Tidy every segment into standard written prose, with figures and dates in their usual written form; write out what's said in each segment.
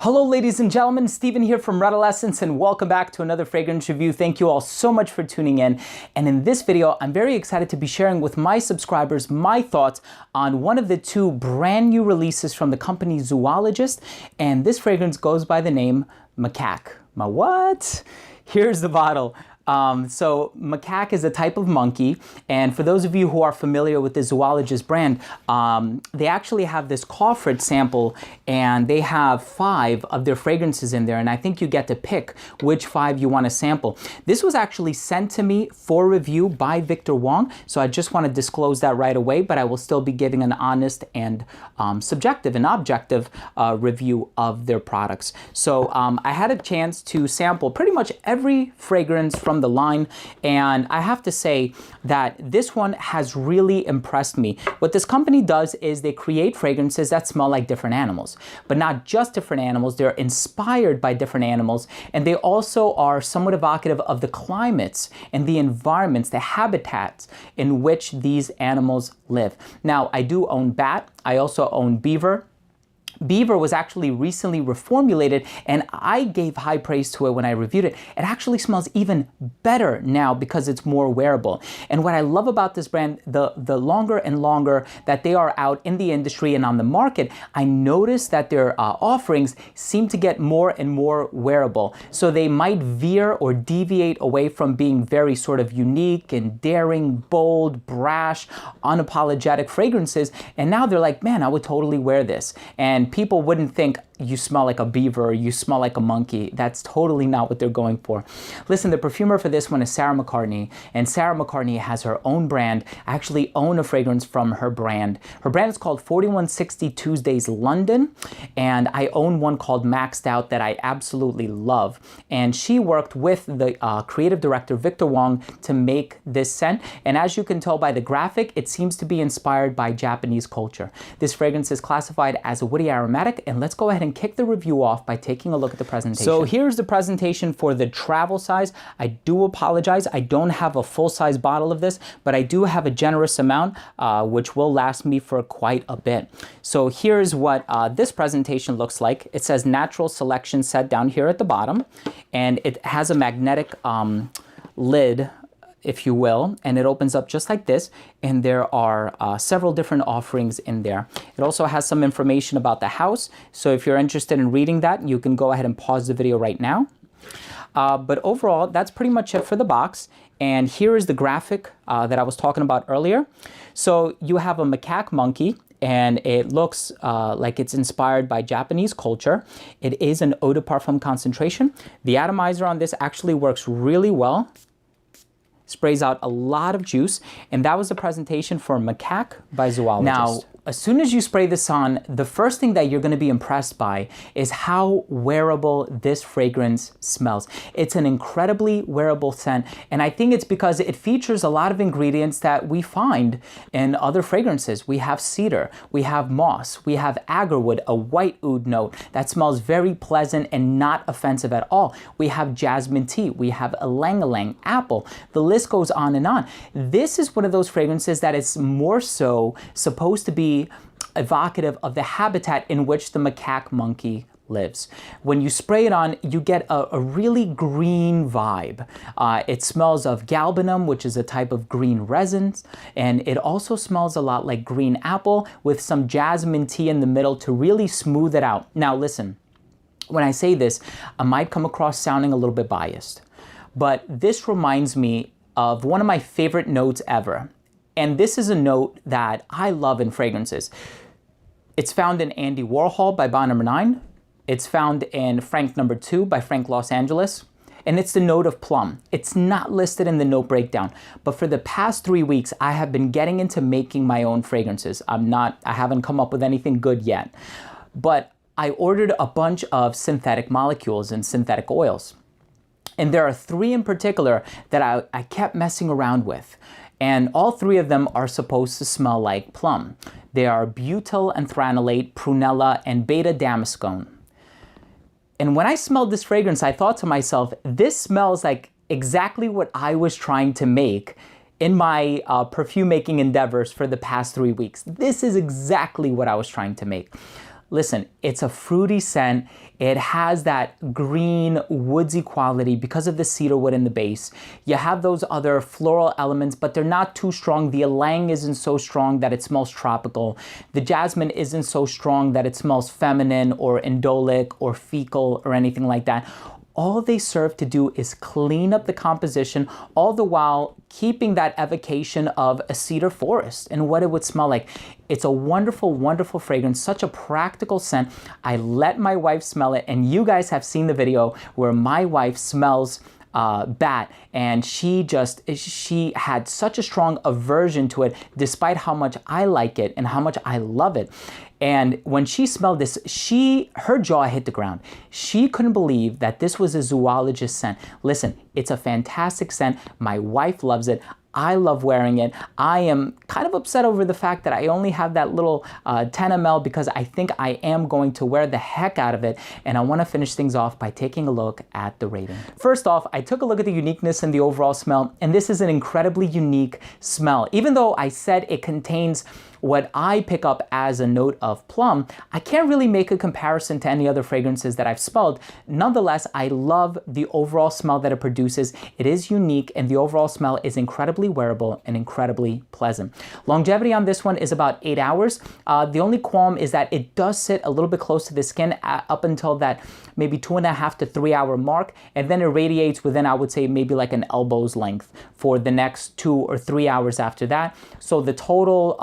Hello ladies and gentlemen, Steven here from Redolessence and welcome back to another fragrance review. Thank you all so much for tuning in. And in this video, I'm very excited to be sharing with my subscribers my thoughts on one of the two brand new releases from the company Zoologist. And this fragrance goes by the name Macaque. Ma what? Here's the bottle. So Macaque is a type of monkey, and for those of you who are familiar with the Zoologist brand, they actually have this Crawford sample, and they have 5 of their fragrances in there, and I think you get to pick which 5 you want to sample. This was actually sent to me for review by Victor Wong, so I just want to disclose that right away, but I will still be giving an honest and subjective and objective review of their products. So I had a chance to sample pretty much every fragrance from the line, and I have to say that this one has really impressed me. What this company does is they create fragrances that smell like different animals, but not just different animals. They're inspired by different animals, and they also are somewhat evocative of the climates and the environments, the habitats in which these animals live. Now, I do own bat. I also own beaver. Beaver was actually recently reformulated, and I gave high praise to it when I reviewed it. It actually smells even better now because it's more wearable. And what I love about this brand, the longer and longer that they are out in the industry and on the market, I notice that their offerings seem to get more and more wearable. So they might veer or deviate away from being very sort of unique and daring, bold, brash, unapologetic fragrances. And now they're like, man, I would totally wear this. And people wouldn't think you smell like a beaver or you smell like a monkey. That's totally not what they're going for. Listen, the perfumer for this one is Sarah McCartney, and Sarah McCartney has her own brand. I actually own a fragrance from her brand. Her brand is called 4160 Tuesdays London, and I own one called Maxed Out that I absolutely love. And she worked with the creative director, Victor Wong, to make this scent. And as you can tell by the graphic, it seems to be inspired by Japanese culture. This fragrance is classified as a woody aromatic, and let's go ahead and kick the review off by taking a look at the presentation. So here's the presentation for the travel size. I do apologize, I don't have a full-size bottle of this, but I do have a generous amount, which will last me for quite a bit. So here's what this presentation looks like. It says Natural Selection set down here at the bottom, and it has a magnetic lid, if you will, and it opens up just like this, and there are several different offerings in there. It also has some information about the house, so if you're interested in reading that, you can go ahead and pause the video right now. But overall, that's pretty much it for the box, and here is the graphic that I was talking about earlier. So you have a macaque monkey, and it looks like it's inspired by Japanese culture. It is an eau de parfum concentration. The atomizer on this actually works really well. Sprays out a lot of juice, and that was the presentation for Macaque by Zoologist. Now, as soon as you spray this on, the first thing that you're going to be impressed by is how wearable this fragrance smells. It's an incredibly wearable scent, and I think it's because it features a lot of ingredients that we find in other fragrances. We have cedar, we have moss, we have agarwood, a white oud note that smells very pleasant and not offensive at all. We have jasmine tea, we have ylang-ylang, apple. The list goes on and on. This is one of those fragrances that is more so supposed to be evocative of the habitat in which the macaque monkey lives. When you spray it on, you get a really green vibe. It smells of galbanum, which is a type of green resins, and it also smells a lot like green apple with some jasmine tea in the middle to really smooth it out. Now listen, when I say this, I might come across sounding a little bit biased, but this reminds me of one of my favorite notes ever. And this is a note that I love in fragrances. It's found in Andy Warhol by Bond No. 9. It's found in Frank No. 2 by Frank Los Angeles. And it's the note of plum. It's not listed in the note breakdown, but for the past 3 weeks, I have been getting into making my own fragrances. I haven't come up with anything good yet, but I ordered a bunch of synthetic molecules and synthetic oils. And there are 3 in particular that I kept messing around with. And all 3 of them are supposed to smell like plum. They are butyl anthranilate, prunella, and beta damascone. And when I smelled this fragrance, I thought to myself, this smells like exactly what I was trying to make in my perfume making endeavors for the past 3 weeks. This is exactly what I was trying to make. listen, it's a fruity scent. It has that green, woodsy quality because of the cedar wood in the base. You have those other floral elements, but they're not too strong. The ylang isn't so strong that it smells tropical. The jasmine isn't so strong that it smells feminine or indolic or fecal or anything like that. All they serve to do is clean up the composition, all the while keeping that evocation of a cedar forest and what it would smell like. It's a wonderful, wonderful fragrance, such a practical scent. I let my wife smell it, and you guys have seen the video where my wife smells bat, and she had such a strong aversion to it despite how much I like it and how much I love it. And when she smelled this, her jaw hit the ground. She couldn't believe that this was a Zoologist scent. Listen, it's a fantastic scent. My wife loves it. I love wearing it. I am kind of upset over the fact that I only have that little 10 ml because I think I am going to wear the heck out of it. And I want to finish things off by taking a look at the rating. First off, I took a look at the uniqueness and the overall smell, and this is an incredibly unique smell. Even though I said it contains what I pick up as a note of plum, I can't really make a comparison to any other fragrances that I've smelled. Nonetheless, I love the overall smell that it produces. It is unique, and the overall smell is incredibly wearable and incredibly pleasant. Longevity on this one is about 8 hours. The only qualm is that it does sit a little bit close to the skin up until that maybe 2.5 to 3 hour mark, and then it radiates within, I would say, maybe like an elbow's length for the next 2 or 3 hours after that. So the total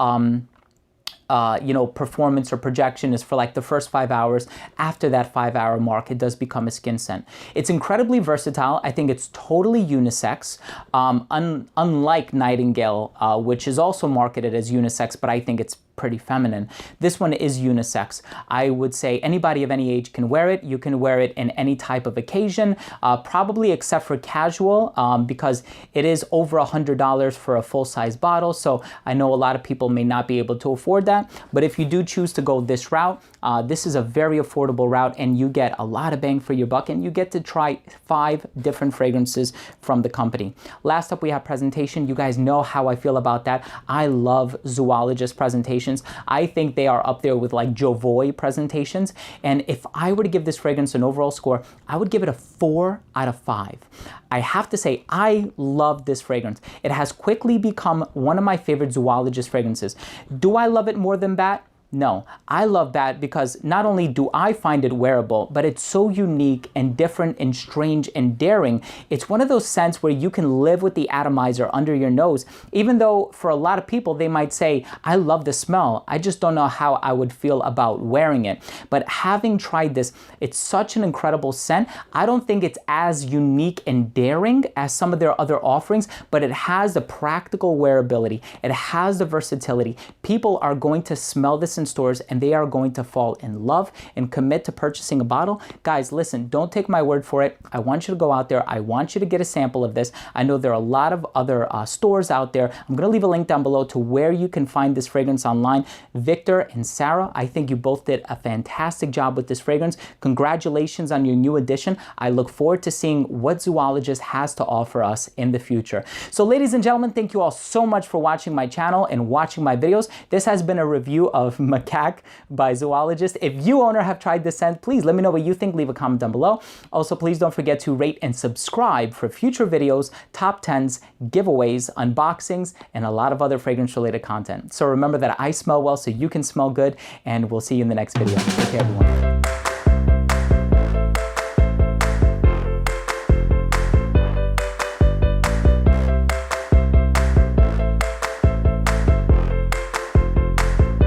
performance or projection is for like the first 5 hours. After that 5 hour mark, it does become a skin scent. It's incredibly versatile. I think it's totally unisex, unlike Nightingale, which is also marketed as unisex, but I think it's pretty feminine. This one is unisex. I would say anybody of any age can wear it. You can wear it in any type of occasion, probably except for casual, because it is over $100 for a full-size bottle. So I know a lot of people may not be able to afford that, but if you do choose to go this route, this is a very affordable route, and you get a lot of bang for your buck, and you get to try 5 different fragrances from the company. Last up, we have presentation. You guys know how I feel about that. I love Zoologist presentations. I think they are up there with like Jovoy presentations. And if I were to give this fragrance an overall score, I would give it a 4 out of 5. I have to say, I love this fragrance. It has quickly become one of my favorite Zoologist fragrances. Do I love it more than Bat? No, I love Bat because not only do I find it wearable, but it's so unique and different and strange and daring. It's one of those scents where you can live with the atomizer under your nose, even though for a lot of people, they might say, I love the smell. I just don't know how I would feel about wearing it. But having tried this, it's such an incredible scent. I don't think it's as unique and daring as some of their other offerings, but it has the practical wearability. It has the versatility. People are going to smell this in stores, and they are going to fall in love and commit to purchasing a bottle. Guys, listen, don't take my word for it. I want you to go out there. I want you to get a sample of this. I know there are a lot of other stores out there. I'm going to leave a link down below to where you can find this fragrance online. Victor and Sarah, I think you both did a fantastic job with this fragrance. Congratulations on your new addition. I look forward to seeing what Zoologist has to offer us in the future. So ladies and gentlemen, thank you all so much for watching my channel and watching my videos. This has been a review of Macaque by Zoologist. If you, owner, have tried this scent, please let me know what you think. Leave a comment down below. Also, please don't forget to rate and subscribe for future videos, top 10s, giveaways, unboxings, and a lot of other fragrance-related content. So remember that I smell well so you can smell good, and we'll see you in the next video. Take care, everyone.